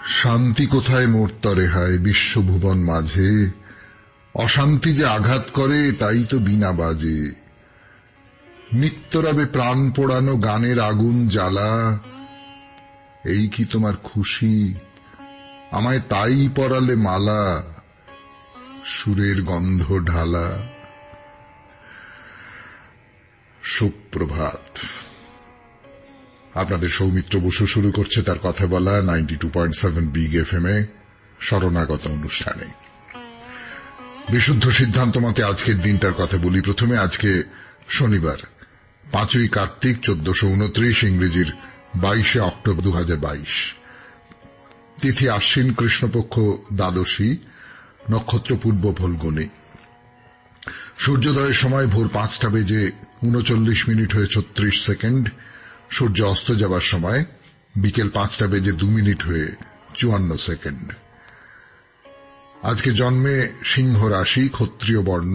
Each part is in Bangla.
শান্তি কোথায় মোর তরে হায় বিশ্বভুবন মাঝে, অশান্তি যে আঘাত করে তাই তো বিনা বাজে। নিত্যরবে প্রাণ পোড়ানো গানের আগুন জ্বালা, এই কি তোমার খুশি আমায় তাই পরালে মালা, সুরের গন্ধ ঢালা। সুপ্রভাত। আপনাদের সৌমিত্র বসু শুরু করছে তার কথা বলা 92.7 বিগ এফএম এ শরণাগত অনুষ্ঠানে। বিশুদ্ধ সিদ্ধান্ত মতে আজকের দিনটার কথা বলি। প্রথমে আজকে শনিবার 5ই কার্তিক 1429, ইংরেজির 22শে অক্টোবর 2022। তিথি আশ্বিন, কৃষ্ণপক্ষ দ্বাদশী, নক্ষত্র পূর্ব ফল্গুনী। সূর্যোদয়ের সময় ভোর 5:39 হয়ে 36 সেকেন্ড। সূর্য অস্ত যাবার সময় বিকেল 5:02 হয়ে 54 সেকেন্ড। আজকে জন্মে সিংহ রাশি, ক্ষত্রিয় বর্ণ,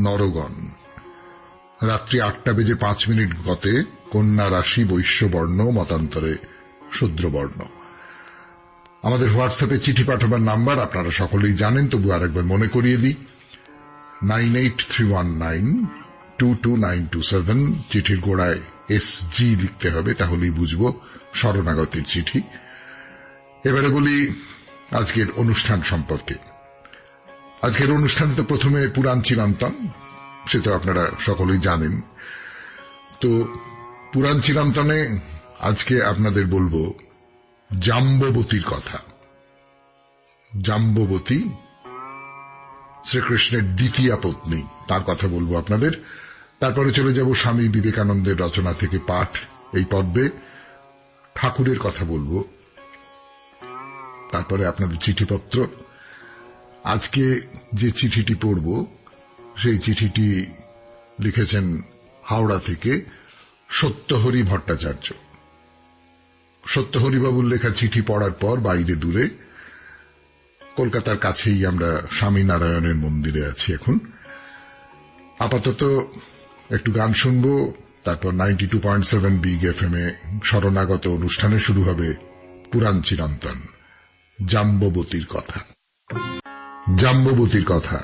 নরগণ। রাত্রি 8:05 গতে কন্যা রাশি, বৈশ্য বর্ণ, মতান্তরে শূদ্রবর্ণ। আমাদের হোয়াটসঅ্যাপে চিঠি পাঠাবার নাম্বার আপনারা সকলেই জানেন, তবু আরেকবার মনে করিয়ে দিই। 9831922927। চিঠির গোড়ায় SG লিখতে হবে, তাহলেই বুঝবো শরণাগতের চিঠি। এবারে বলি আজকের অনুষ্ঠান সম্পর্কে। আজকের অনুষ্ঠানে তো প্রথমে পুরাণ চিরন্তন, সে তো আপনারা সকলেই জানেন। তো পুরাণ চিরন্তনে আজকে আপনাদের বলবো জাম্ববতীর কথা। জাম্ববতী শ্রীকৃষ্ণের দ্বিতীয় পত্নী, তার কথা বলবো আপনাদের। তারপরে চলে যাব স্বামী বিবেকানন্দের রচনা থেকে পাঠ এই পর্বে। ঠাকুরের কথা বলবো। তারপরে আপনাদের চিঠিপত্র। আজকে যে চিঠিটি পড়ব সেই চিঠিটি লিখেছেন হাওড়া থেকে সত্যহরি ভট্টাচার্য। সত্যহরিবাবুর লেখা চিঠি পড়ার পর বাইরে দূরে কলকাতার কাছেই আমরা স্বামীনারায়ণের মন্দিরে আছি এখন। আপাতত একটু গান শুনবো, তারপর 92.7 বিগ এফএম এ শরণাগত অনুষ্ঠানে শুরু হবে পুরাণ চিরন্তন, জাম্ববতীর কথা। জাম্ববতীর কথা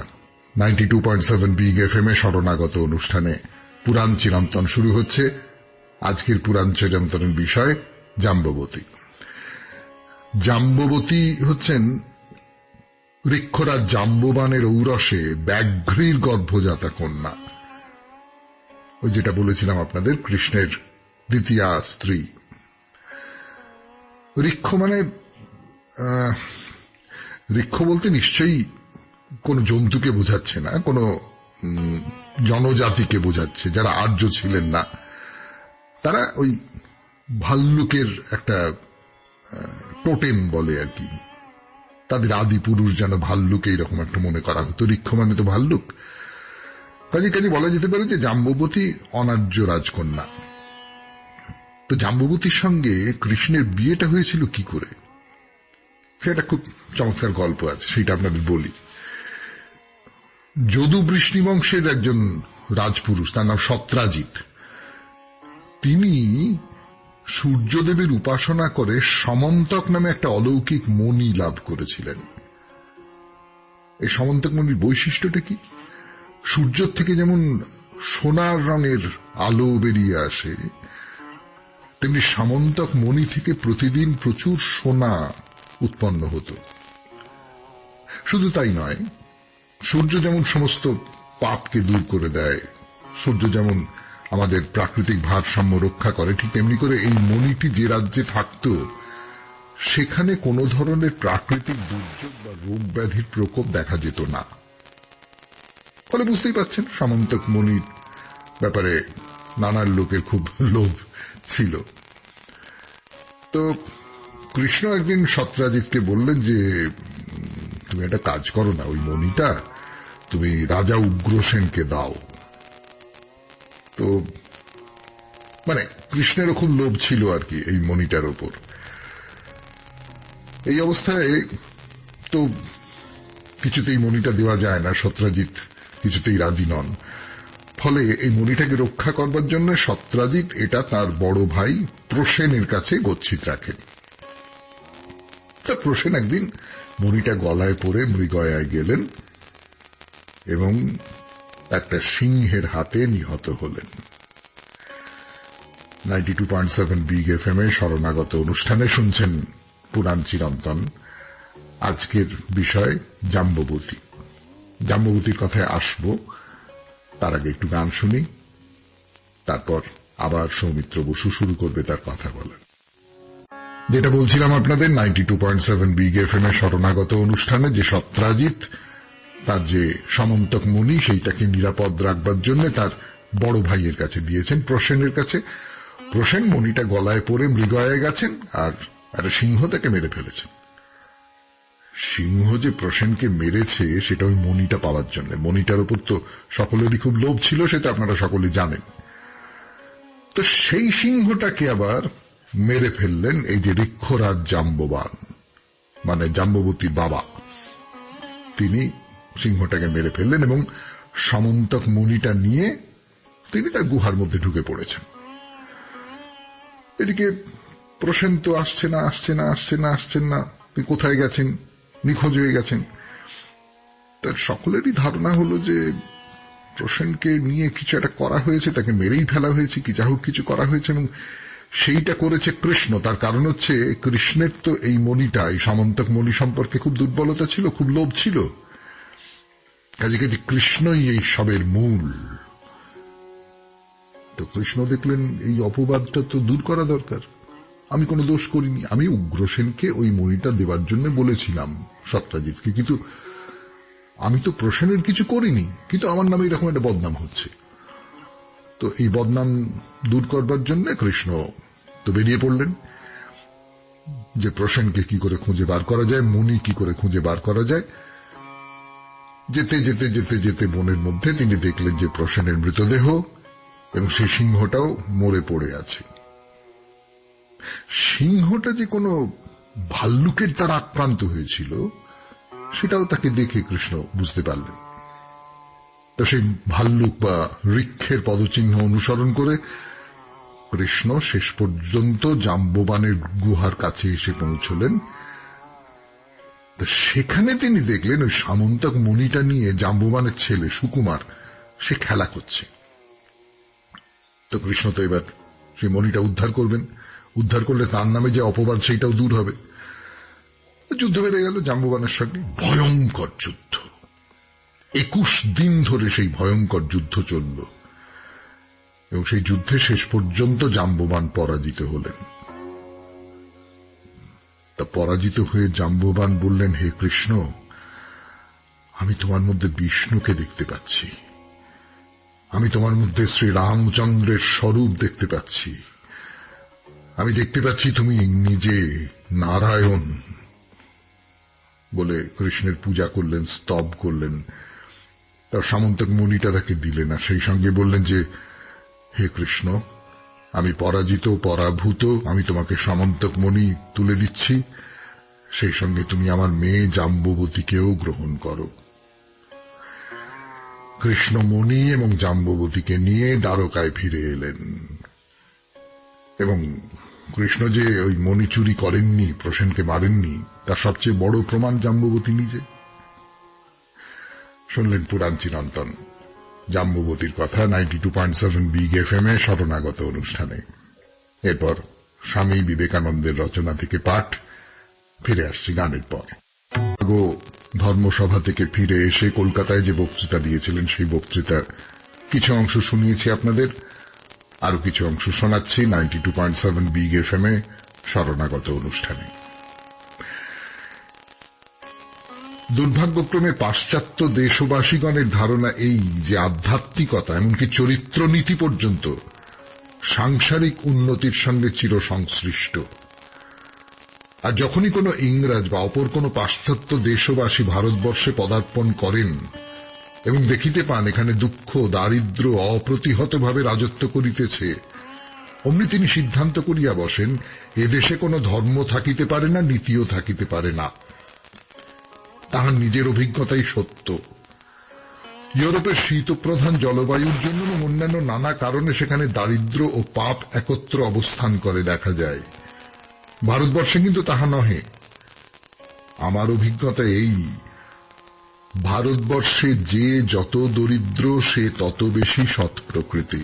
92.7 বিগ এফএম এ শরণাগত অনুষ্ঠানে পুরাণ চিরন্তন শুরু হচ্ছে। আজকের পুরাণ চিরন্তনের বিষয় জাম্ববতী। জাম্ববতী হচ্ছেন ঋক্ষরাজ জাম্ববানের ঔরসে ব্যাঘ্রীর গর্ভজাতা কন্যা। ওই যেটা বলেছিলাম আপনাদের, কৃষ্ণের দ্বিতীয় স্ত্রী। ঋক্ষ মানে ঋক্ষ বলতে নিশ্চয়ই কোন জন্তুকে বোঝাচ্ছে না, কোন জনজাতিকে বোঝাচ্ছে যারা আর্য ছিলেন না। তারা ওই ভাল্লুকের একটা টোটেম বলে আর কি। তাদের আদি পুরুষ যেন ভাল্লুক, এইরকম একটা মনে করা হতো। ঋক্ষ মানে তো ভাল্লুক। কাজে বলা যেতে পারে যে জাম্ববতী অনার্য রাজকন্যা। তো জাম্ববতীর সঙ্গে কৃষ্ণের বিয়েটা হয়েছিল কি করে, সেটা খুব চমৎকার গল্প আছে, সেটা আপনাদের বলি। যদু বৃষ্ণি বংশের একজন রাজপুরুষ, তার নাম সত্রাজিৎ। তিনি সূর্যদেবের উপাসনা করে সমন্তক নামে একটা অলৌকিক মণি লাভ করেছিলেন। এই সমন্তক মণির বৈশিষ্ট্যটা কি? সূর্য থেকে যেমন সোনার রঙের আলো বেরিয়ে আসে, তেমনি সমন্তক মণি থেকে প্রতিদিন প্রচুর সোনা উৎপন্ন হতো। শুধু তাই নয়, সূর্য যেমন সমস্ত পাপকে দূর করে দেয়, সূর্য যেমন আমাদের প্রাকৃতিক ভারসাম্য রক্ষা করে, ঠিক তেমনি করে এই মণিটি যে রাজ্যে থাকত সেখানে কোনো ধরনের প্রাকৃতিক দুর্যোগ বা রোগ ব্যাধির প্রকোপ দেখা যেত না। ফলে বুঝতেই পারছেন সমন্তক মণির ব্যাপারে নানার লোকের খুব লোভ ছিল। তো কৃষ্ণ একদিন সত্রাজিৎকে বললেন যে তুমি একটা কাজ করো না, ওই মণিটা তুমি রাজা উগ্রসেনকে দাও। তো মানে কৃষ্ণেরও খুব লোভ ছিল আর কি এই মণিটার ওপর। এই অবস্থায় তো কিছুতেই মণিটা দেওয়া যায় না, সত্রাজিৎ কিছুতেই রাজি নন। ফলে এই মণিটাকে রক্ষা করবার জন্য সত্রাজিৎ এটা তার বড় ভাই প্রসেনের কাছে গচ্ছিত রাখেন। তা প্রসেন একদিন মণিটা গলায় পরে মৃগয়ায় গেলেন এবং একটা সিংহের হাতে নিহত হলেন। 92.7 বিগ এফএম এ শরণাগত অনুষ্ঠানে শুনছেন পুরাণ চিরন্তন। আজকের বিষয় জাম্ববতী। জাম্ববতীর কথায় আসব, তার আগে একটু গান শুনি, তারপর আবার সৌমিত্র বসু শুরু করবে তার কথা বলা। যেটা বলছিলাম আপনাদের 92.7 বিগ এফএম এর শরণাগত অনুষ্ঠানে যে সত্রাজিৎ তার যে সমন্তক মণি সেইটাকে নিরাপদ রাখবার জন্য তার বড় ভাইয়ের কাছে দিয়েছেন, প্রসেনের কাছে। প্রসেন মণিটা গলায় পরে মৃগয়ায় গেছেন আর একটা সিংহ তাকে মেরে ফেলেছেন। সিংহ যে প্রসেনকে মেরেছে সেটা ওই মণিটা পাওয়ার জন্য। মণিটার উপর তো সকলেরই খুব লোভ ছিল, সেটা আপনারা সকলে জানেন। তো সেই সিংহটাকে আবার মেরে ফেললেন এই যে ঋক্ষরাজ জাম্ববান, মানে জাম্ববতীর বাবা। তিনি সিংহটাকে মেরে ফেললেন এবং সমন্তক মণিটা নিয়ে তিনি তার গুহার মধ্যে ঢুকে পড়েছেন। এদিকে প্রসেন তো আসছেন না, তিনি কোথায় গেছেন, নিখোঁজ হয়ে গেছেন। তার সকলেরই ধারণা হলো যে প্রসেনকে নিয়ে কিছু একটা করা হয়েছে, তাকে মেরেই ফেলা হয়েছে, কি যা হোক কিছু করা হয়েছে, এবং সেইটা করেছে কৃষ্ণ। তার কারণ হচ্ছে কৃষ্ণের তো এই মণিটা, এই সামন্তক মণি সম্পর্কে খুব দুর্বলতা ছিল, খুব লোভ ছিল। কাজে কৃষ্ণই এই সবের মূল। তো কৃষ্ণ দেখলেন এই অপবাদটা তো দূর করা দরকার, আমি কোনো দোষ করিনি, আমি উগ্রসেনকে ওই মণিটা দেবার জন্য বলেছিলাম সত্রাজিৎকে, কিন্তু আমি তো প্রসেনের কিছু করিনি, কিন্তু আমার নামে এরকম একটা বদনাম হচ্ছে। তো এই বদনাম দূর করবার জন্য কৃষ্ণ তো বেরিয়ে পড়লেন যে প্রসেনকে কি করে খুঁজে বার করা যায়, মণি কি করে খুঁজে বার করা যায়। যেতে যেতে যেতে যেতে বনের মধ্যে তিনি দেখলেন যে প্রসেনের মৃতদেহ এবং সেই সিংহটাও মরে পড়ে আছে। সিংহটা যে কোনো ভাল্লুকের দ্বারা আক্রান্ত হয়েছিল সেটাও তাকে দেখে কৃষ্ণ বুঝতে পারলেন। তো সেই ভাল্লুক বা ঋক্ষের পদচিহ্ন অনুসরণ করে কৃষ্ণ শেষ পর্যন্ত জাম্ববানের গুহার কাছে এসে পৌঁছলেন। তো সেখানে তিনি দেখলেন ওই সামন্তক মণিটা নিয়ে জাম্ববানের ছেলে সুকুমার সে খেলা করছে। তো কৃষ্ণ তো এবার সেই মণিটা উদ্ধার করবেন, উদ্ধার করলে তার নামে যে অপবাদ সেইটাও দূর হবে। যুদ্ধ বেড়ে গেল জাম্ববানের সঙ্গে, ভয়ঙ্কর যুদ্ধ। 21 দিন ধরে সেই ভয়ঙ্কর যুদ্ধ চলল এবং সেই যুদ্ধে শেষ পর্যন্ত জাম্ববান পরাজিত হলেন। তা পরাজিত হয়ে জাম্ববান বললেন, হে কৃষ্ণ, আমি তোমার মধ্যে বিষ্ণুকে দেখতে পাচ্ছি, আমি তোমার মধ্যে শ্রী রামচন্দ্রের স্বরূপ দেখতে পাচ্ছি, আমি দেখতে পাচ্ছি তুমি নিজে নারায়ণ। বলে কৃষ্ণের পূজা করলেন, স্তব করলেন। তার সামন্তক মণিটা তাকে দিলেন আর সেই সঙ্গে বললেন যে, হে কৃষ্ণ, আমি পরাজিত পরাভূত, আমি তোমাকে সামন্তক মণি তুলে দিচ্ছি, সেই সঙ্গে তুমি আমার মেয়ে জাম্ববতীকেও গ্রহণ করো। কৃষ্ণ মণি এবং জাম্ববতীকে নিয়ে দ্বারকায় ফিরে এলেন এবং কৃষ্ণ যে ওই মণি চুরি করেননি, প্রসেনকে মারেননি, তার সবচেয়ে বড় প্রমাণ জাম্ববতী নিজে। শুনলেন পুরাণ চিরন্তন জাম্ববতীর কথা 92.7 বিগ এফএম এ শরণাগত অনুষ্ঠানে। এরপর স্বামী বিবেকানন্দের রচনা থেকে পাঠ, ফিরে আসছি গানের পর। ধর্মসভা থেকে ফিরে এসে কলকাতায় যে বক্তৃতা দিয়েছিলেন সেই বক্তৃতার কিছু অংশ শুনিয়েছি আপনাদের, আরো কিছু অংশ শোনাচ্ছি 92.7 বিগ এফএম এ শরণাগত অনুষ্ঠানে। দুর্ভাগ্যক্রমে পাশ্চাত্য দেশবাসীগণের ধারণা এই যে আধ্যাত্মিকতা এমনকি চরিত্রনীতি পর্যন্ত সাংসারিক উন্নতির সঙ্গে চির সংশ্লিষ্ট। আর যখনই কোনো ইংরাজ বা অপর কোনো পাশ্চাত্য দেশবাসী ভারতবর্ষে পদার্পণ করেন এবং দেখিতে পান এখানে দুঃখ দারিদ্র অপ্রতিহতভাবে রাজত্ব করিতেছে, অমনি তিনি সিদ্ধান্ত করিয়া বসেন এদেশে কোনো ধর্ম থাকিতে পারে না, নীতিও থাকিতে পারে না। তাহার নিজের অভিজ্ঞতাই সত্য। ইউরোপের শীতপ্রধান জলবায়ুর জন্য এবং অন্যান্য নানা কারণে সেখানে দারিদ্র ও পাপ একত্র অবস্থান করে দেখা যায়। ভারতবর্ষে কিন্তু তাহা নহে। আমার অভিজ্ঞতা এই, ভারতবর্ষে যে যত দরিদ্র সে তত বেশি সৎ প্রকৃতি,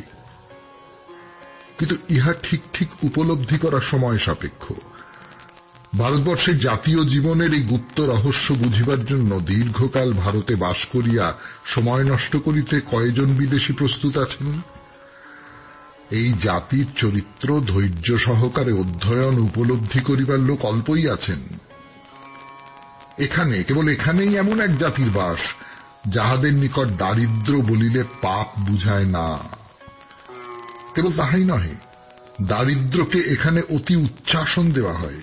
কিন্তু ইহা ঠিক ঠিক উপলব্ধি করা সময় সাপেক্ষ। ভারতবর্ষের জাতীয় জীবনের এই গুপ্ত রহস্য বুঝিবার জন্য দীর্ঘকাল ভারতে বাস করিয়া সময় নষ্ট করিতে কয়জন বিদেশী প্রস্তুত আছেন? এই জাতির চরিত্র ধৈর্য সহকারে অধ্যয়ন উপলব্ধি করিবার লোক অল্পই আছেন। এখানে, কেবল এখানেই এমন এক জাতির বাস যাহাদের নিকট দারিদ্র বলিলে পাপ বুঝায় না। কেবল তাহাই নহে, দারিদ্রকে এখানে অতি উচ্চাসন দেওয়া হয়।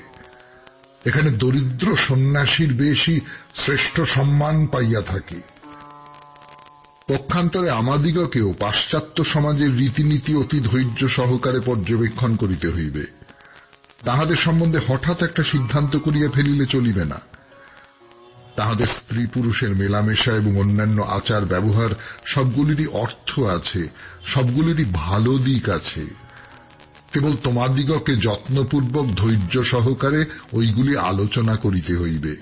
এখানে দরিদ্র সন্ন্যাসীর বেশি শ্রেষ্ঠ সম্মান পাইয়া থাকে। পক্ষান্তরে আমাদিগকেও পাশ্চাত্য সমাজের রীতিনীতি অতি ধৈর্য সহকারে পর্যবেক্ষণ করিতে হইবে। তাহাদের সম্বন্ধে হঠাৎ একটা সিদ্ধান্ত করিয়া ফেলিলে চলিবে না। তাহাদের স্ত্রী পুরুষের মেলামেশা এবং অন্যান্য আচার ব্যবহার সবগুলিরই অর্থ আছে, সবগুলিরই ভালো দিক আছে। কেবল তোমাদিগকে যত্নপূর্বক ধৈর্য সহকারে ওইগুলি আলোচনা করিতে হইবে।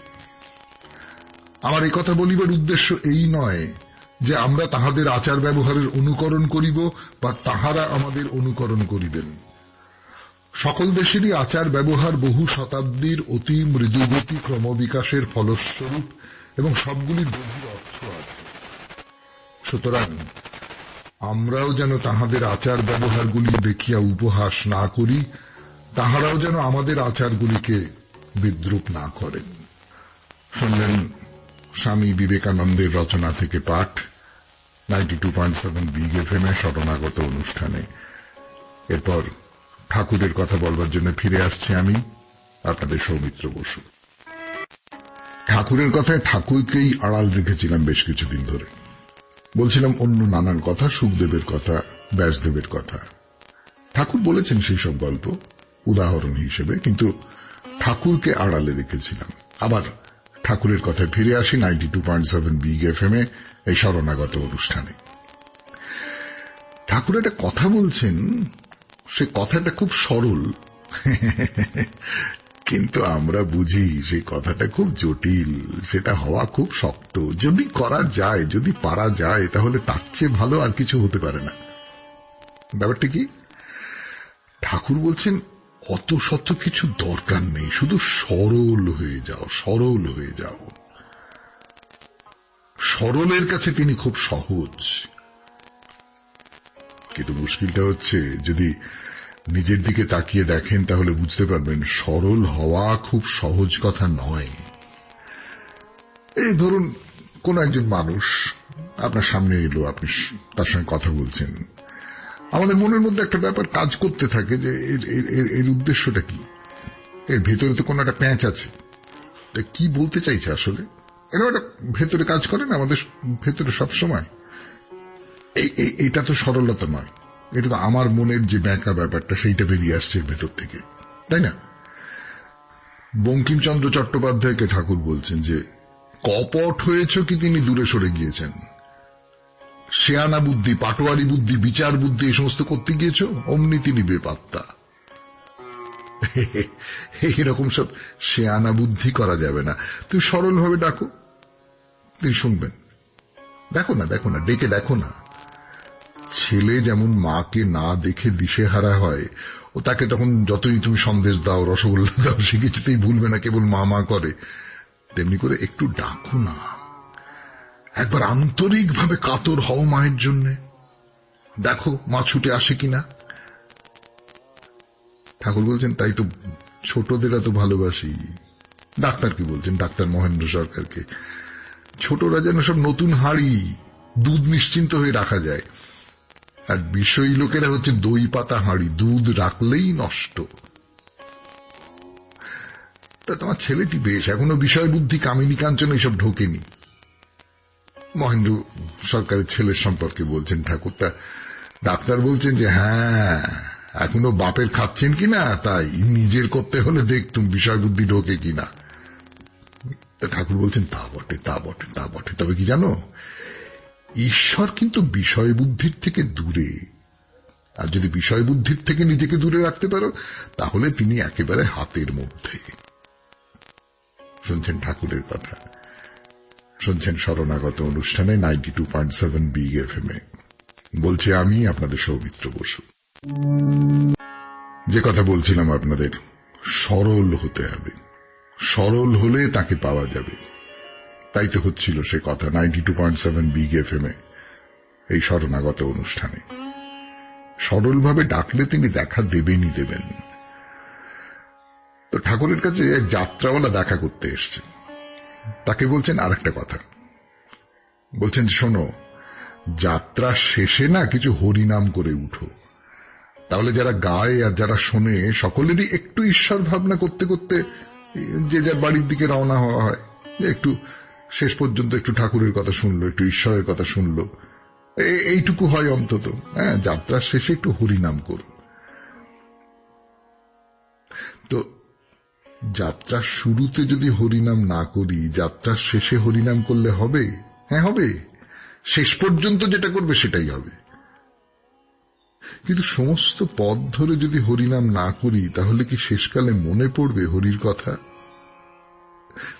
আমার এই কথা বলিবার উদ্দেশ্য এই নয় যে আমরা তাহাদের আচার ব্যবহারের অনুকরণ করিব বা তাহারা আমাদের অনুকরণ করিবেন। সকল দেশেরই আচার ব্যবহার বহু শতাব্দীর অতি মৃদুগতি ক্রমবিকাশের ফলস্বরূপ এবং সবগুলির গভীর অর্থ আছে। সুতরাং আমরাও যেন তাহাদের আচার ব্যবহারগুলি দেখিয়া উপহাস না করি, তাহারাও যেন আমাদের আচারগুলিকে বিদ্রূপ না করেন। শুনলেন স্বামী বিবেকানন্দের রচনা থেকে পাঠ 92.7 বিগ এফএম এ শরণাগত অনুষ্ঠানে। এরপর ঠাকুরের কথা বলবার জন্য ফিরে আসছি আমি, আপনাদের সৌমিত্র বসু। ঠাকুরের কথায় ঠাকুরকেই আড়াল রেখেছিলাম বেশ কিছুদিন ধরে। বলছিলাম অন্য নানান কথা, সুখদেবের কথা, ব্যাসদেবের কথা। ঠাকুর বলেছেন সেই সব গল্প উদাহরণ হিসেবে, কিন্তু ঠাকুরকে আড়ালে রেখেছিলাম। আবার ঠাকুরের কথায় ফিরে আসি 92.7 বিগ এফএম এ এই শরণাগত অনুষ্ঠানে। ঠাকুর একটা কথা বলছেন, সে কথাটা খুব সরল, কিন্তু আমরা বুঝি সেই কথাটা খুব জটিল, সেটা হওয়া খুব শক্ত। যদি করা যায়, যদি পারা যায়, তাহলে তার চেয়ে ভালো আর কিছু হতে পারে না। ব্যাপারটা কি? ঠাকুর বলছেন অত শত কিছু দরকার নেই, শুধু সরল হয়ে যাও, সরল হয়ে যাও। সরলের কাছে তিনি খুব সহজ, কিন্তু মুশকিলটা হচ্ছে যদি নিজের দিকে তাকিয়ে দেখেন তাহলে বুঝতে পারবেন সরল হওয়া খুব সহজ কথা নয়। এই ধরুন কোন একজন মানুষ আপনার সামনে এলো, আপনি তার সঙ্গে কথা বলছেন। আমাদের মনের মধ্যে একটা ব্যাপার কাজ করতে থাকে যে এর উদ্দেশ্যটা কি, এর ভেতরে তো কোন একটা প্যাঁচ আছে, কি বলতে চাইছে আসলে, এরকম একটা ভেতরে কাজ করে না আমাদের ভেতরে সবসময়। এটা তো সরলতা নয়, এটা তো আমার মনের যে ব্যাঁকা ব্যাপারটা সেইটা বেরিয়ে আসছে ভেতর থেকে, তাই না? বঙ্কিমচন্দ্র চট্টোপাধ্যায়কে ঠাকুর বলছেন যে কপট হয়েছ কি তিনি দূরে সরে গিয়েছেন, শেয়ানা বুদ্ধি, পাটোয়ারি বুদ্ধি, বিচার বুদ্ধি এই সমস্ত করতে গিয়েছ, অমনি তিনি বেপাত্তা। এইরকম সব শেয়ানা বুদ্ধি করা যাবে না। তুমি সরল ভাবে ডাকো, তিনি শুনবেন। দেখো না, ডেকে দেখো না। ছেলে যেমন মাকে না দেখে দিশেহারা হয়, ও তাকে তখন যতই তুমি সন্দেশ দাও, রসগোল্লা দাও, সে কিছুতেই ভুলবে না, কেবল মা মা করে। তেমনি করে একটু ডাকো না, একবার আন্তরিকভাবে কাতর হও মায়ের জন্য, দেখো মা ছুটে আসে কিনা। ঠাকুর বলছেন তাই তো ছোটদের এত ভালোবাসি। ডাক্তারকে বলছেন, ডাক্তার মহেন্দ্র সরকারকে, ছোটরা যেন সব নতুন হাঁড়ি, দুধ নিশ্চিন্ত হয়ে রাখা যায়, আর বিষয়ী লোকেরা হচ্ছে দই পাতা হাঁড়ি, দুধ রাখলেই নষ্ট। তা তোমার ছেলেটি বেশ, এখনো বিষয় বুদ্ধি, কামিনী কাঞ্চন এইসব ঢোকেনি। মহেন্দ্র সরকারের ছেলের সম্পর্কে বলছেন ঠাকুর। তা ডাক্তার বলছেন যে হ্যাঁ, এখনো বাপের খাচ্ছেন কিনা, তাই নিজের করতে হলে দেখতুম বিষয় বুদ্ধি ঢোকে কিনা। ঠাকুর বলছেন তা বটে, তা বটে, তা বটে, তবে কি জানো, ঈশ্বর কিন্তু বিষয় বুদ্ধির থেকে দূরে। আর যদি বিষয় বুদ্ধির থেকে নিজেকে দূরে রাখতে পারো, তাহলে তিনি একেবারে হাতের মধ্যে। শুনছেন ঠাকুরের কথা, শুনছেন শরণাগত অনুষ্ঠানে 92.7 বিগ এফএম এ। বলছি আমি আপনাদের সৌমিত্র বসু। যে কথা বলছিলাম আপনাদের, সরল হতে হবে, সরল হলে তাকে পাওয়া যাবে। তাই তো হচ্ছিল সে কথা 92.7 বিগ এফএম এ এই শরণাগত অনুষ্ঠানে। সরলভাবে ডাকলে তিনি দেখা দেবেনই দেবেন। তো ঠাকুরের কাছে এক যাত্রাওয়ালা দেখা করতে এসছে। তাকে বলছেন আর একটা কথা, বলছেন শোনো, যাত্রা শেষে না কিছু হরিনাম করে উঠো, তাহলে যারা গায় আর যারা শোনে সকলেরই একটু ঈশ্বর ভাবনা করতে করতে যে যার বাড়ির দিকে রওনা হওয়া হয়, যে একটু শেষ পর্যন্ত একটু ঠাকুরের কথা শুনলো, একটু ঈশ্বরের কথা শুনলো, এইটুকু হয় অন্তত। হ্যাঁ, যাত্রার শেষে একটু হরিনাম করো। তো যাত্রার শুরুতে যদি হরিনাম না করি, যাত্রার শেষে হরিনাম করলে হবে? হ্যাঁ হবে, শেষ পর্যন্ত যেটা করবে সেটাই হবে। কিন্তু সমস্ত পথ ধরে যদি হরিনাম না করি, তাহলে কি শেষকালে মনে পড়বে হরির কথা?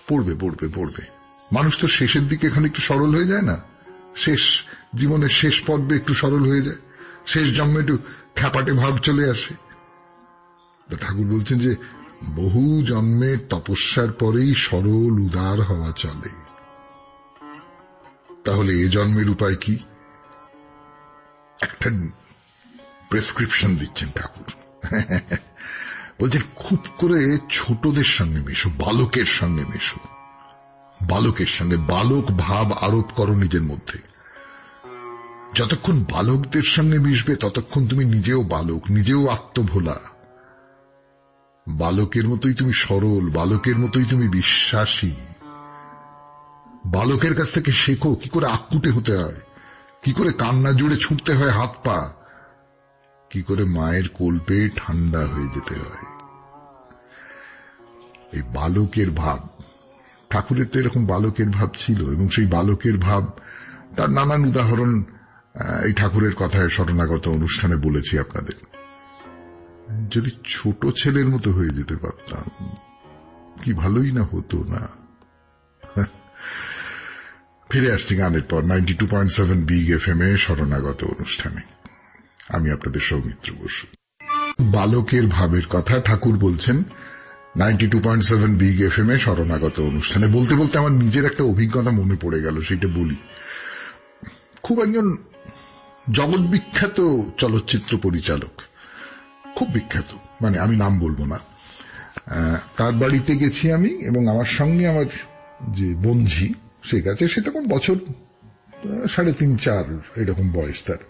পড়বে পড়বে পড়বে। মানুষ তো শেষের দিকে এখানে একটু সরল হয়ে যায় না? শেষ জীবনের শেষ পর্বে একটু সরল হয়ে যায়, শেষ জন্মে একটু খ্যাপাটে ভাব চলে আসে। তো ঠাকুর বলছেন যে বহু জন্মের তপস্যার পরেই সরল উদার হওয়া চলে। তাহলে এ জন্মের উপায় কি? একটা প্রেসক্রিপশন দিচ্ছেন ঠাকুর। বলছেন খুব করে ছোটদের সঙ্গে মেশো, বালকের সঙ্গে মেশো, বালকের সঙ্গে বালক ভাব আরোপ করো নিজের মধ্যে। যতক্ষণ বালকদের সঙ্গে মিশবে ততক্ষণ তুমি নিজেও বালক, নিজেও আত্মভোলা। বালকের মতোই তুমি সরল, বালকের মতোই তুমি বিশ্বাসী। বালকের কাছ থেকে শেখো কি করে আক্কুটে হতে হয়, কি করে কান্না জুড়ে ছুটতে হয় হাত পা, কি করে মায়ের কোল পেয়ে ঠান্ডা হয়ে যেতে হয়। এই বালকের ভাব, ঠাকুরের তো এরকম বালকের ভাব ছিল, এবং সেই বালকের ভাব তার নানান উদাহরণ এই ঠাকুরের কথায় শরণাগত অনুষ্ঠানে বলেছি আপনাদের। যদি ছোট ছেলের মতো হয়ে যেতে পারতাম কি ভালোই না হতো না। ফিরে আসছি গানের পর 92.7 বিগ এফএম এ শরণাগত অনুষ্ঠানে। আমি আপনাদের সৌমিত্র বসু। বালকের ভাবের কথা ঠাকুর বলছেন 92.7 বিগ এফএম এ শরণাগত অনুষ্ঠানে। বলতে বলতে আমার নিজের একটা অভিজ্ঞতা মনে পড়ে গেল, সেটা বলি। খুব একজন জগৎ বিখ্যাত চলচ্চিত্র পরিচালক, খুব বিখ্যাত, মানে আমি নাম বলবো না, তার বাড়িতে গেছি আমি, এবং আমার সঙ্গে আমার যে বন্ধু সে গেছে। সে তখন বছর 3.5-4 এরকম বয়স তার।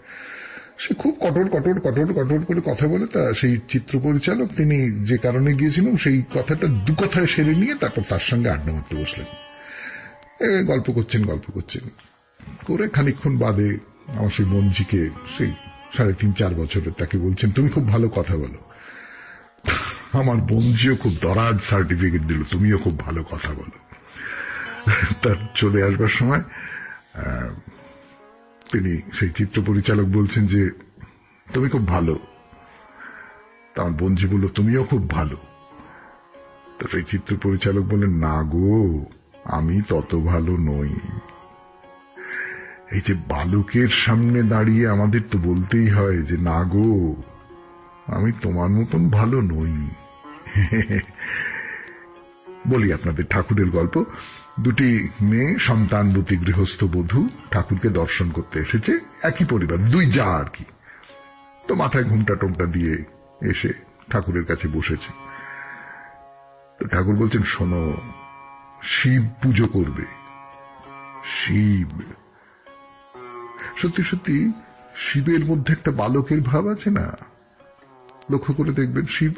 সে খুব কঠোর কঠোর কঠোর কঠোর করে কথা বলে। তা সেই চিত্র পরিচালক, তিনি যে কারণে গিয়েছিলেন সেই কথাটা দু কথায় সেরে নিয়ে তারপর তার সঙ্গে আড্ডা মারতে বসলেন। গল্প করছেন করে খানিকক্ষণ বাদে আমার সেই বন্ধুকে, সেই 3.5-4 বছরের, তাকে বলছেন তুমি খুব ভালো কথা বলো। আমার বন্ধুও খুব দরাজ সার্টিফিকেট দিল, তুমিও খুব ভালো কথা বলো। তার চলে আসবার সময় তিনি, সেই চিত্র পরিচালক বলছেন যে তুমি খুব ভালো। আমার বন্ধু বলল তুমিও খুব ভালো। তো সেই চিত্র পরিচালক বললেন না গো, আমি তত ভালো নই। এই যে বালকের সামনে দাঁড়িয়ে আমাদের তো বলতেই হয় যে না গো, আমি তোমার মতন ভালো নই। বলি আপনাদের ঠাকুরের গল্প। দুটি মেয়ে সন্তানবতী গৃহস্থ বধূ ঠাকুরকে দর্শন করতে এসেছে, একই পরিবার, দুই যা আর কি। তো মাথায় ঘুমটা টোমটা দিয়ে এসে ঠাকুরের কাছে বসেছে। তো ঠাকুর বলছেন শোনো, শিব পুজো করবে। শিব, সত্যি সত্যি শিবের মধ্যে একটা বালকের ভাব আছে না? লক্ষ্য করে দেখবেন, শিব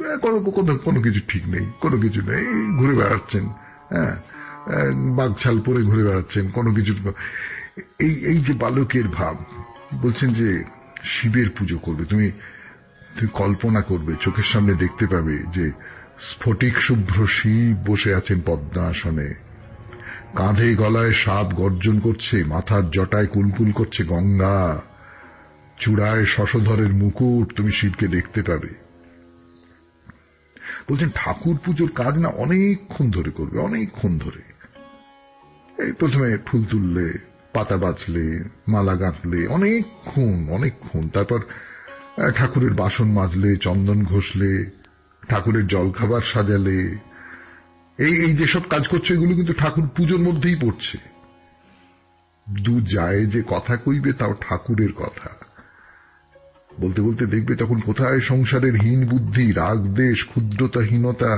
কোনো কিছু ঠিক নেই, কোনো কিছু নেই, ঘুরে বেড়াচ্ছেন, হ্যাঁ, বাঘছাল পরে ঘুরে বেড়াচ্ছেন, কোনো কিছু। এই যে বালকের ভাব, বলছেন যে শিবের পুজো করবে। তুমি কল্পনা করবে, চোখের সামনে দেখতে পাবে যে স্ফটিক শুভ্র শিব বসে আছেন পদ্মাসনে, কাঁধে গলায় সাপ গর্জন করছে, মাথার জটায় কুলকুল করছে গঙ্গা, চূড়ায় শশধরের মুকুট, তুমি শিবকে দেখতে পাবে। বলছেন ঠাকুর পুজোর কাজ না অনেকক্ষণ ধরে করবে, অনেকক্ষণ ধরে। এই প্রথমে ফুল তুললে, পাতা বাঁচলে, মালা গাঁথলে, অনেকক্ষণ। তারপর ঠাকুরের বাসন মাজলে, চন্দন ঘষলে, ঠাকুরের জলখাবার সাজালে, এই যেসব কাজ করছে এগুলো কিন্তু ঠাকুর পুজোর মধ্যেই পড়ছে। দু যায় যে কথা কইবে তাও ঠাকুরের কথা। বলতে বলতে দেখবে তখন কোথায় সংসারের হীন বুদ্ধি, রাগ দ্বেষ, ক্ষুদ্রতাহীনতা,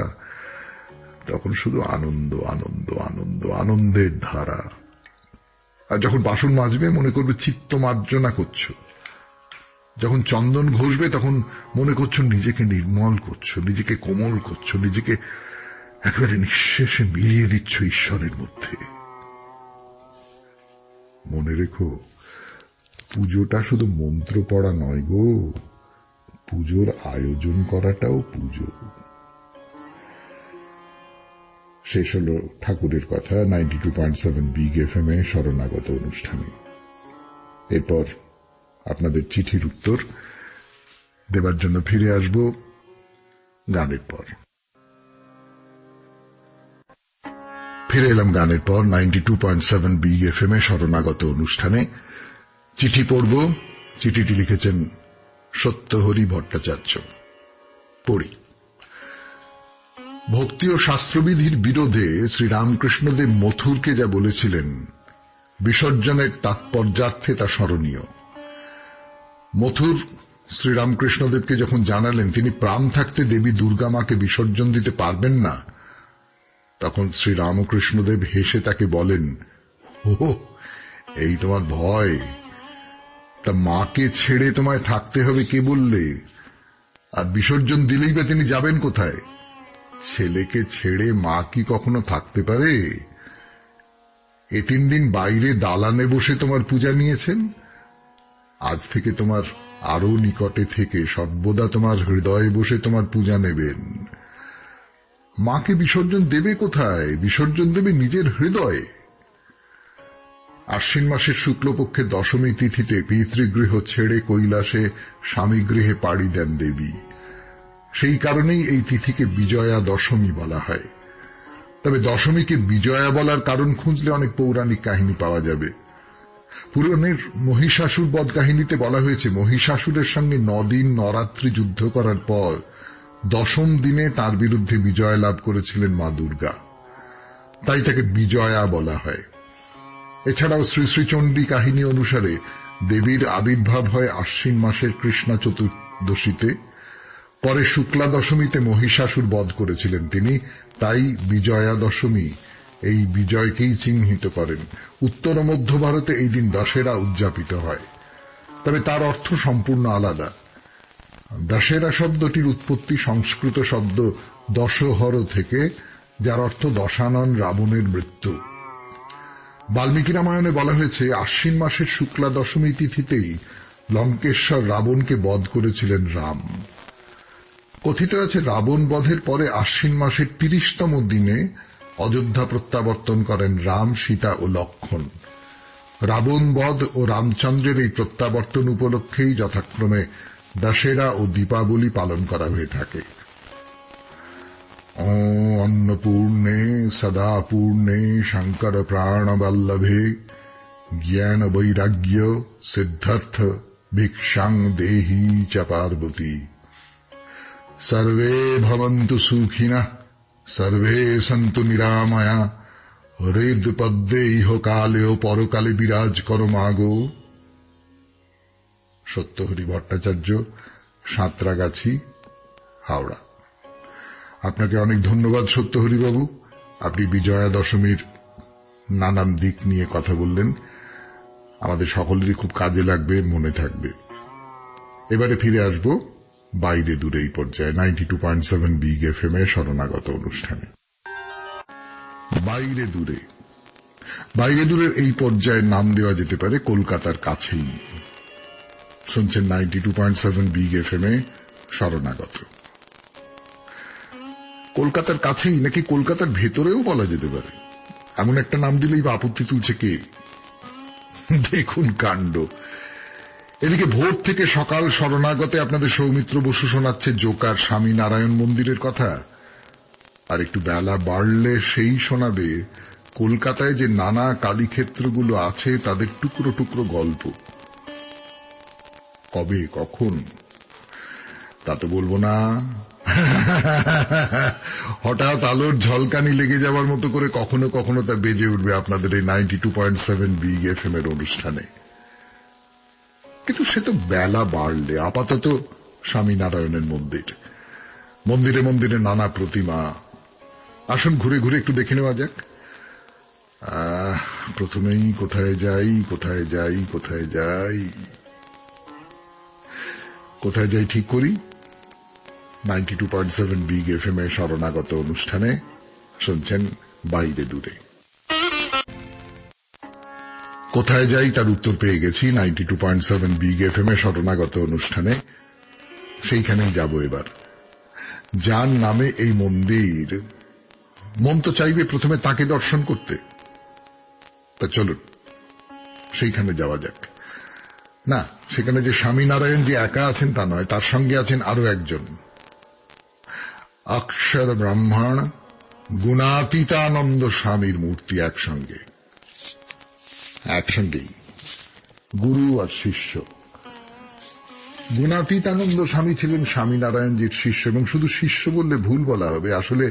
তখন শুধু আনন্দ আনন্দ আনন্দ, আনন্দের ধারা। আর যখন বাসন মাজবে মনে করবে চিত্ত মার্জনা করছো, যখন চন্দন ঘষবে তখন মনে করছো নিজেকে নির্মল করছো, নিজেকে কোমল করছো, নিজেকে একেবারে নিঃশেষে মিলিয়ে দিচ্ছ ঈশ্বরের মধ্যে। মনে রেখো, পুজোটা শুধু মন্ত্র পড়া নয় গো, পুজোর আয়োজন করাটাও পুজো। শেষ হলো ঠাকুরের কথা 92.7 বিগ এফএম এ শরণাগত অনুষ্ঠানে। এরপর আপনাদের চিঠির উত্তর দেবার জন্য ফিরে আসব গানের পর। ফিরে এলাম গানের পর 92.7 বিগ এফএম এ শরণাগত অনুষ্ঠানে। চিঠি পড়ব। চিঠিটি লিখেছেন সত্যহরি ভট্টাচার্য। পড়ি। ভক্তি ও শাস্ত্রবিধির বিরোধে শ্রীরামকৃষ্ণদেব মথুরকে যা বলেছিলেন, বিসর্জনের তাৎপর্যার্থে তা স্মরণীয়। মথুর শ্রীরামকৃষ্ণদেবকে যখন জানালেন তিনি প্রাণ থাকতে দেবী দুর্গা মাকে বিসর্জন দিতে পারবেন না, তখন শ্রীরামকৃষ্ণদেব হেসে তাকে বলেন, ও এই তোমার ভয়, তা মাকে ছেড়ে তোমায় থাকতে হবে কে বললে? আর বিসর্জন দিলেই বা তিনি যাবেন কোথায়? ছেলেকে ছেড়ে মা কি কখনো থাকতে পারে? এ 3 দিন বাইরে দালানে বসে তোমার পূজা নিয়েছেন, আজ থেকে তোমার আরো নিকটে থেকে সর্বদা তোমার হৃদয়ে বসে তোমার পূজা নেবেন। মাকে বিসর্জন দেবে কোথায়? বিসর্জন দেবে নিজের হৃদয়ে। আশ্বিন মাসের শুক্লপক্ষের দশমী তিথিতে পিতৃগৃহ ছেড়ে কৈলাসে স্বামী গৃহে পাড়ি দেন দেবী। সেই কারণেই এই তিথিকে বিজয়া দশমী বলা হয়। তবে দশমীকে বিজয়া বলার কারণ খুঁজলে অনেক পৌরাণিক কাহিনী পাওয়া যাবে। পুরাণের মহিষাসুর বধ কাহিনীতে বলা হয়েছে, মহিষাসুরের সঙ্গে 9 দিন নরাত্রি যুদ্ধ করার পর 10ম দিনে তার বিরুদ্ধে বিজয় লাভ করেছিলেন মা দুর্গা, তাই তাকে বিজয়া বলা হয়। এছাড়াও শ্রী শ্রী চণ্ডী কাহিনী অনুসারে দেবীর আবির্ভাব হয় আশ্বিন মাসের কৃষ্ণা চতুর্দশীতে, পরে শুক্লা দশমীতে মহিষাসুর বধ করেছিলেন তিনি, তাই বিজয়া দশমী এই বিজয়কেই চিহ্নিত করেন। উত্তর ও মধ্য ভারতে এই দিন দশেরা উদযাপিত হয়, তবে তার অর্থ সম্পূর্ণ আলাদা। দশেরা শব্দটির উৎপত্তি সংস্কৃত শব্দ দশহর থেকে, যার অর্থ দশানন রাবণের মৃত্যু। বাল্মীকি রামায়ণে বলা হয়েছে আশ্বিন মাসের শুক্লা দশমী তিথিতেই লঙ্কেশ্বর রাবণকে বধ করেছিলেন রাম। কথিত আছে রাবণ বধের পরে আশ্বিন মাসের 30তম দিনে অযোধ্যা প্রত্যাবর্তন করেন রাম, সীতা ও লক্ষ্মণ। রাবণ বধ ও রামচন্দ্রের এই প্রত্যাবর্তন উপলক্ষেই যথাক্রমে দশেরা ও দীপাবলি পালন করা হয়ে থাকে। অন্নপূর্ণে সদা পূর্ণে শঙ্কর প্রাণবল্লভে জ্ঞান বৈরাগ্য সিদ্ধার্থ ভিক্ষাং দেহি চ পার্বতী সর্বে ভবন্তু সুখিনঃ সর্বে সন্তু নিরাময়া হৃদ পদ্মে ইহ কালে ও পরকালে বিরাজ করো মাগো। সত্যহরি ভট্টাচার্য, সাঁতরাগাছি, হাওড়া। আপনাকে অনেক ধন্যবাদ সত্যহরি বাবু। আপনি বিজয়া দশমীর নানান দিক নিয়ে কথা বললেন, আমাদের সকলেরই খুব কাজে লাগবে, মনে থাকবে। এবারে ফিরে আসব বাইরে দূরে এই পর্যায়ে 92.7 বিগ এফএম এ শরণাগত অনুষ্ঠানে। বাইরে দূরে, বাইরে দূরের এই পর্যায়ের নাম দেওয়া যেতে পারে কলকাতার কাছেই। শুনছেন 92.7 বিগ এফএম এ শরণাগত। কলকাতার কাছেই নাকি কলকাতার ভেতরেও বলা যেতে পারে, এমন একটা নাম দিলেই বা আপত্তি তুলছে কে? দেখুন কাণ্ড। এদিকে ভোর থেকে সকাল শরণাগতে আপনাদের সৌমিত্র বসু শোনাচ্ছে জোকার স্বামীনারায়ণ মন্দিরের কথা, আর একটু বেলা বাড়লে সেই শোনাবে কলকাতায় যে নানা কালীক্ষেত্রগুলো আছে তাদের টুকরো টুকরো গল্প। কবে কখন তা তো বলবো না। হঠাৎ আলোর ঝলকানি লেগে যাওয়ার মতো করে কখনো কখনো তা বেজে উঠবে আপনাদের এই 92.7 বিগ এফএম এর অনুষ্ঠানে। কিন্তু সে তো বেলা বাড়লে। আপাতত স্বামীনারায়ণের মন্দির, মন্দিরে মন্দিরে নানা প্রতিমা। আসুন ঘুরে ঘুরে একটু দেখে নেওয়া যাক। প্রথমেই কোথায় যাই কোথায় যাই কোথায় যাই কোথায় যাই ঠিক করি। 92.7 বিগ এফএম এর শরণাগত অনুষ্ঠানে শুনছেন বাইরে দূরে। কোথায় যাই তার উত্তর পেয়ে গেছি 92.7 বিগ এফএম এর শরণাগত অনুষ্ঠানে। সেইখানেই যাব এবার। যার নামে এই মন্দির, মন তো চাইবে প্রথমে তাকে দর্শন করতে। তা চলুন সেইখানে যাওয়া যাক। না, সেখানে যে স্বামীনারায়ণ যে একা আছেন তা নয়, তার সঙ্গে আছেন আরো একজন, অক্ষর ব্রহ্মণ গুণাতীতানন্দ স্বামীর মূর্তি। একসঙ্গেই গুরু আর শিষ্য। গুণাতীতানন্দ স্বামী ছিলেন স্বামীনারায়ণজির শিষ্য, এবং শুধু শিষ্য বললে ভুল বলা হবে। আসলে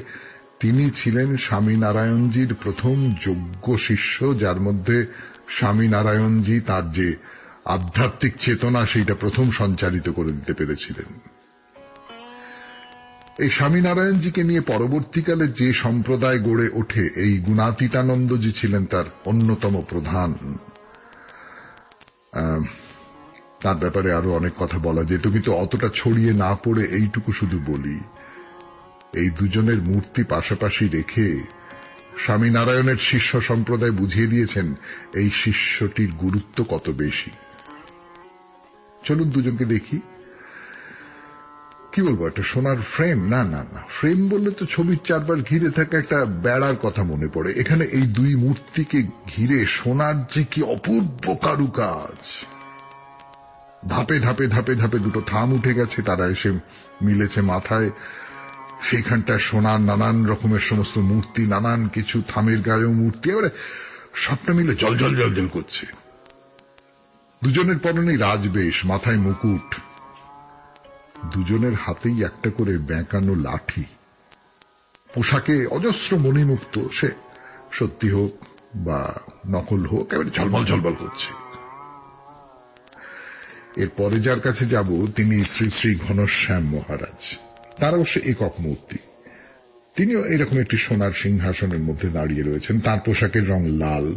তিনি ছিলেন স্বামীনারায়ণজির প্রথম যোগ্য শিষ্য, যার মধ্যে স্বামীনারায়ণজি তার যে আধ্যাত্মিক চেতনা সেইটা প্রথম সঞ্চারিত করে দিতে পেরেছিলেন। এই স্বামীনারায়ণজিকে নিয়ে পরবর্তীকালে যে সম্প্রদায় গড়ে ওঠে, এই গুণাতীতানন্দজি ছিলেন তার অন্যতম প্রধান। তার ব্যাপারে আরো অনেক কথা বলা যেত, কিন্তু অতটা ছড়িয়ে না পড়ে এইটুকু শুধু বলি, এই দুজনের মূর্তি পাশাপাশি রেখে স্বামীনারায়ণের শিষ্য সম্প্রদায় বুঝিয়ে দিয়েছেন এই শিষ্যটির গুরুত্ব কত বেশি। চলুন দুজনকে দেখি। কি বলবো, একটা সোনার ফ্রেম? না না না, ফ্রেম বললে তো ছবির চারবার ঘিরে থাকা একটা বেড়ার কথা মনে পড়ে। এখানে এই দুই মূর্তিকে ঘিরে সোনার যে কি অপূর্ব কারুকাজ। ধাপে ধাপে ধাপে ধাপে দুটো থাম উঠে গেছে, তারা এসে মিলেছে মাথায়। সেইখানটায় সোনার নানান রকমের সমস্ত মূর্তি, নানান কিছু থামের গায়েও মূর্তি, এবারে সবটা মিলে জল জল জল জল করছে। দুজনের পরনেই রাজবেশ, মাথায় মুকুট, দুজনের হাতেই একটা করে বেঁকানো লাঠি। পোশাকে অজস্র মণিমুক্ত, সে সত্যি হোক বা নকল হোক, এবারে ঝলমল ঝলমল করছে। এরপরে যার কাছে যাব তিনি শ্রী শ্রী ঘনশ্যাম মহারাজ। তার অবশ্য একক মূর্তি। তিনিও এরকম একটি সোনার সিংহাসনের মধ্যে দাঁড়িয়ে রয়েছেন। তার পোশাকের রং লাল।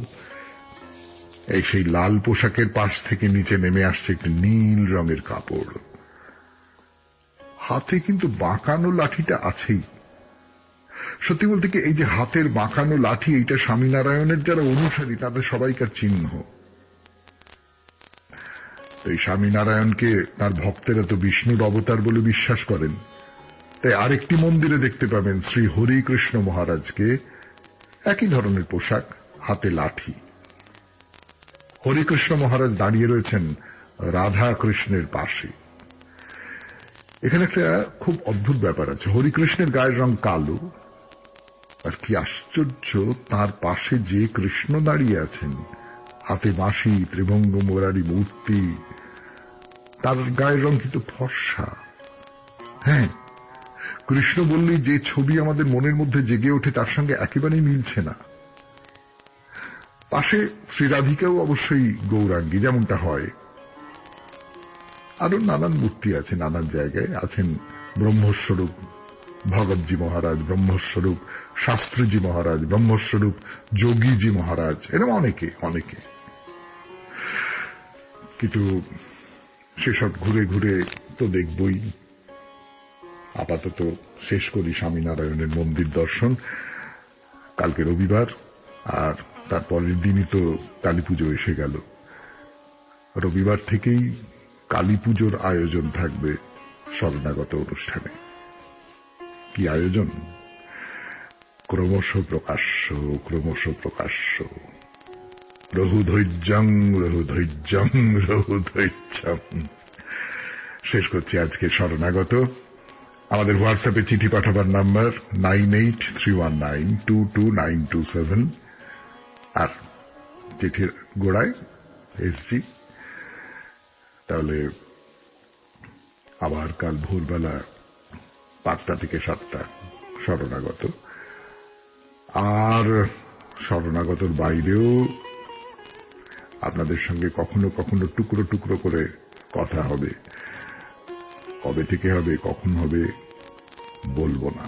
এই সেই লাল পোশাকের পাশ থেকে নিচে নেমে আসছে একটি নীল রঙের কাপড়। হাতে কিন্তু বাঁকানো লাঠিটা আছেই। সত্যি বলতে কি, এই যে হাতের বাঁকানো লাঠি, এইটা স্বামীনারায়ণের যারা অনুসারী তাদের সবাইকার চিহ্ন। এই স্বামীনারায়ণকে তার ভক্তেরা তো বিষ্ণুর অবতার বলে বিশ্বাস করেন। তাই আরেকটি মন্দিরে দেখতে পাবেন শ্রী হরিকৃষ্ণ মহারাজকে, একই ধরনের পোশাক, হাতে লাঠি। হরিকৃষ্ণ মহারাজ দাঁড়িয়ে রয়েছেন রাধা কৃষ্ণের পাশে। এখানে একটা খুব অদ্ভুত ব্যাপার আছে। হরিকৃষ্ণের গায়ের রং কালো, আর কি আশ্চর্য, তার পাশে যে কৃষ্ণ দাঁড়িয়ে আছেন, হাতে বাঁশি, ত্রিভঙ্গ মুরারি মূর্তি, তার গায়ের রং কিন্তু ফর্সা। হ্যাঁ, কৃষ্ণ বললেই যে ছবি আমাদের মনের মধ্যে জেগে ওঠে তার সঙ্গে একেবারেই মিলছে না। পাশে শ্রীরাধিকাও অবশ্যই গৌরাঙ্গী, যেমনটা হয়। আরো নানান মূর্তি আছে, নানান জায়গায় আছেন ব্রহ্মস্বরূপ ভগতজি মহারাজ, ব্রহ্মস্বরূপ শাস্ত্রীজি মহারাজ, ব্রহ্মস্বরূপ যোগীজি মহারাজ, এরকম অনেকে অনেকে। কিন্তু সেসব ঘুরে ঘুরে তো দেখবই। আপাতত শেষ করি স্বামীনারায়ণের মন্দির দর্শন। কালকে রবিবার, আর তারপরের দিনই তো কালী পুজো এসে গেল। রবিবার থেকেই কালী পুজোর আয়োজন থাকবে শরণাগত অনুষ্ঠানে। কি আয়োজন? ক্রমশ প্রকাশ্য, ক্রমশ প্রকাশ্য। রহুধৈর্যং রহুধৈর্যং রহুধৈর্যং। শেষ করছি আজকে শরণাগত। আমাদের হোয়াটসঅ্যাপে চিঠি পাঠাবার নাম্বার 9831922927, আর চিঠির গোড়ায় এসছি। তাহলে আবার কাল ভোরবেলা 5টা থেকে 7টা শরণাগত। আর শরণাগতর বাইরেও আপনাদের সঙ্গে কখনো কখনো টুকরো টুকরো করে কথা হবে। কবে থেকে হবে, কখন হবে বলবো না।